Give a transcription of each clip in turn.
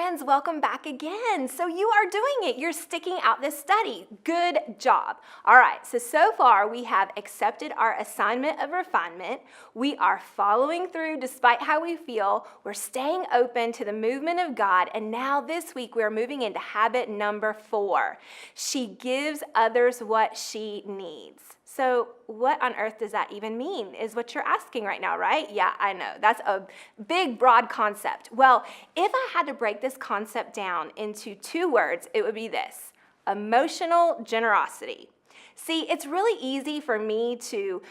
friends, welcome back again. So you are doing it. You're sticking out this study. Good job. All right, so far we have accepted our assignment of refinement. We are following through despite how we feel. We're staying open to the movement of God. And now this week we're moving into habit number 4. She gives others what she needs. So what on earth does that even mean is what you're asking right now, right? Yeah, I know. That's a big, broad concept. Well, if I had to break this concept down into 2 words, it would be this: emotional generosity. See, it's really easy for me to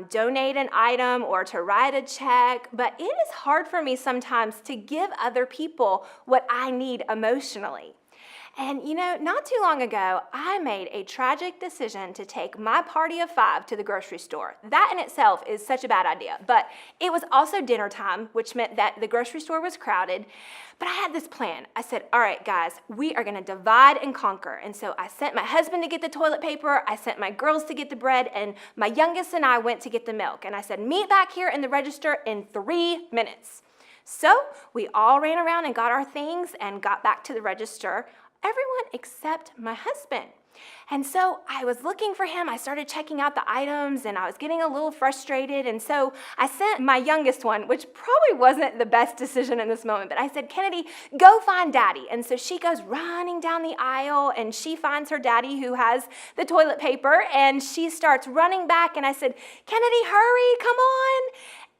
donate an item or to write a check, but it is hard for me sometimes to give other people what I need emotionally. And not too long ago, I made a tragic decision to take my party of 5 to the grocery store. That in itself is such a bad idea, but it was also dinner time, which meant that the grocery store was crowded. But I had this plan. I said, all right, guys, we are gonna divide and conquer. And so I sent my husband to get the toilet paper, I sent my girls to get the bread, and my youngest and I went to get the milk. And I said, meet back here in the register in 3 minutes. So we all ran around and got our things and got back to the register. Everyone except my husband. And so I was looking for him. I started checking out the items and I was getting a little frustrated. And so I sent my youngest one, which probably wasn't the best decision in this moment, but I said, Kennedy, go find Daddy. And so she goes running down the aisle and she finds her daddy who has the toilet paper and she starts running back. And I said, Kennedy, hurry, come on.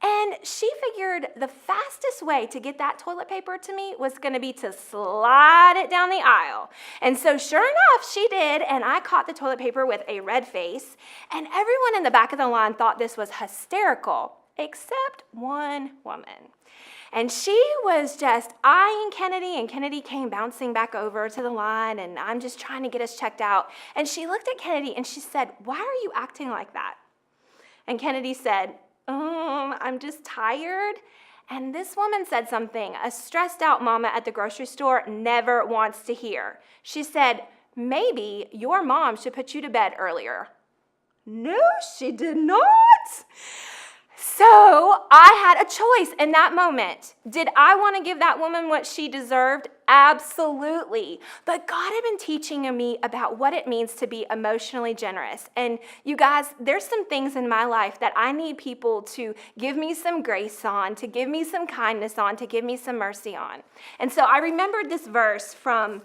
And she figured the fastest way to get that toilet paper to me was going to be to slide it down the aisle. And so sure enough, she did, and I caught the toilet paper with a red face, and everyone in the back of the line thought this was hysterical, except one woman. And she was just eyeing Kennedy, and Kennedy came bouncing back over to the line, and I'm just trying to get us checked out. And she looked at Kennedy, and she said, why are you acting like that? And Kennedy said, I'm just tired. And this woman said something a stressed out mama at the grocery store never wants to hear. She said, maybe your mom should put you to bed earlier. No, she did not. So I had a choice in that moment. Did I want to give that woman what she deserved? Absolutely. But God had been teaching me about what it means to be emotionally generous. And you guys, there's some things in my life that I need people to give me some grace on, to give me some kindness on, to give me some mercy on. And so I remembered this verse from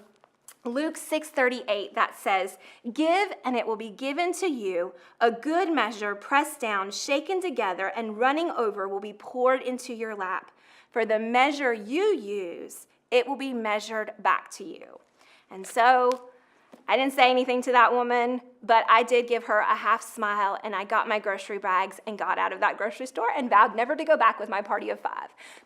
Luke 6:38 that says, give and it will be given to you, a good measure pressed down, shaken together, and running over will be poured into your lap. For the measure you use, it will be measured back to you. And so I didn't say anything to that woman, but I did give her a half smile, and I got my grocery bags and got out of that grocery store and vowed never to go back with my party of 5.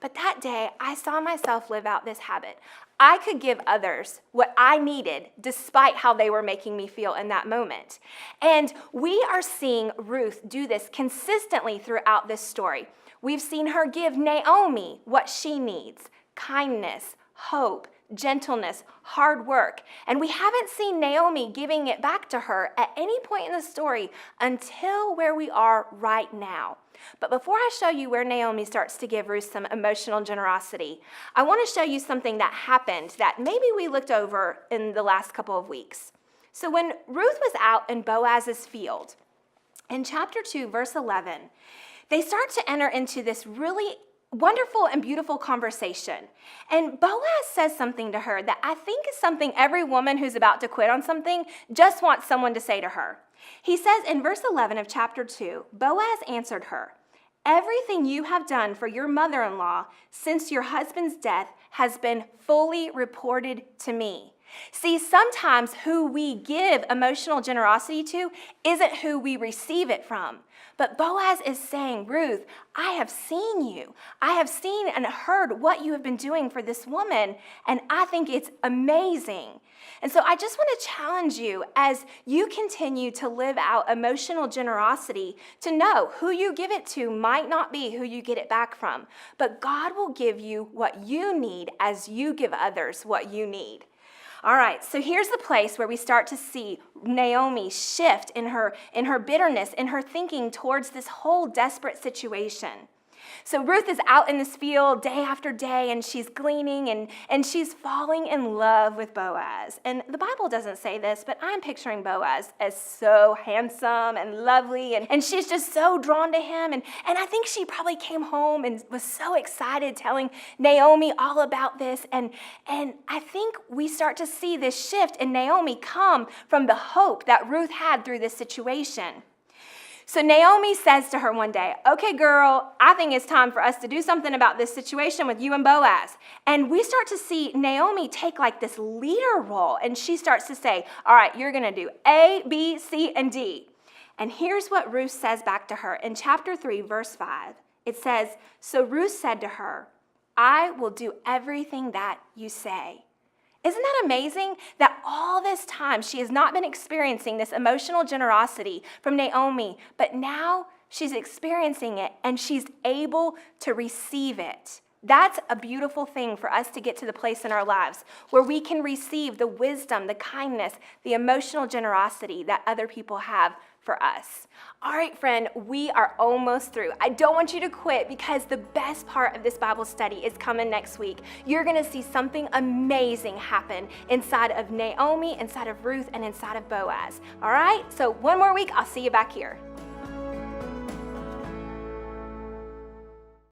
But that day, I saw myself live out this habit. I could give others what I needed despite how they were making me feel in that moment. And we are seeing Ruth do this consistently throughout this story. We've seen her give Naomi what she needs: kindness, hope, gentleness, hard work. And we haven't seen Naomi giving it back to her at any point in the story until where we are right now. But before I show you where Naomi starts to give Ruth some emotional generosity, I want to show you something that happened that maybe we looked over in the last couple of weeks. So when Ruth was out in Boaz's field, in chapter 2, verse 11, they start to enter into this really wonderful and beautiful conversation. And Boaz says something to her that I think is something every woman who's about to quit on something just wants someone to say to her. He says in verse 11 of chapter 2, Boaz answered her, everything you have done for your mother-in-law since your husband's death has been fully reported to me. See, sometimes who we give emotional generosity to isn't who we receive it from. But Boaz is saying, Ruth, I have seen you. I have seen and heard what you have been doing for this woman, and I think it's amazing. And so I just want to challenge you as you continue to live out emotional generosity to know who you give it to might not be who you get it back from, but God will give you what you need as you give others what you need. All right, so here's the place where we start to see Naomi shift in her bitterness, in her thinking towards this whole desperate situation. So Ruth is out in this field day after day, and she's gleaning, and she's falling in love with Boaz. And the Bible doesn't say this, but I'm picturing Boaz as so handsome and lovely, and she's just so drawn to him. And I think she probably came home and was so excited telling Naomi all about this. And I think we start to see this shift in Naomi come from the hope that Ruth had through this situation. So Naomi says to her one day, okay, girl, I think it's time for us to do something about this situation with you and Boaz. And we start to see Naomi take like this leader role, and she starts to say, all right, you're going to do A, B, C, and D. And here's what Ruth says back to her. In chapter 3, verse 5, it says, so Ruth said to her, I will do everything that you say. Isn't that amazing that all this time she has not been experiencing this emotional generosity from Naomi, but now she's experiencing it and she's able to receive it. That's a beautiful thing for us to get to the place in our lives where we can receive the wisdom, the kindness, the emotional generosity that other people have for us. All right, friend, we are almost through. I don't want you to quit because the best part of this Bible study is coming next week. You're going to see something amazing happen inside of Naomi, inside of Ruth, and inside of Boaz. All right, so one more week, I'll see you back here.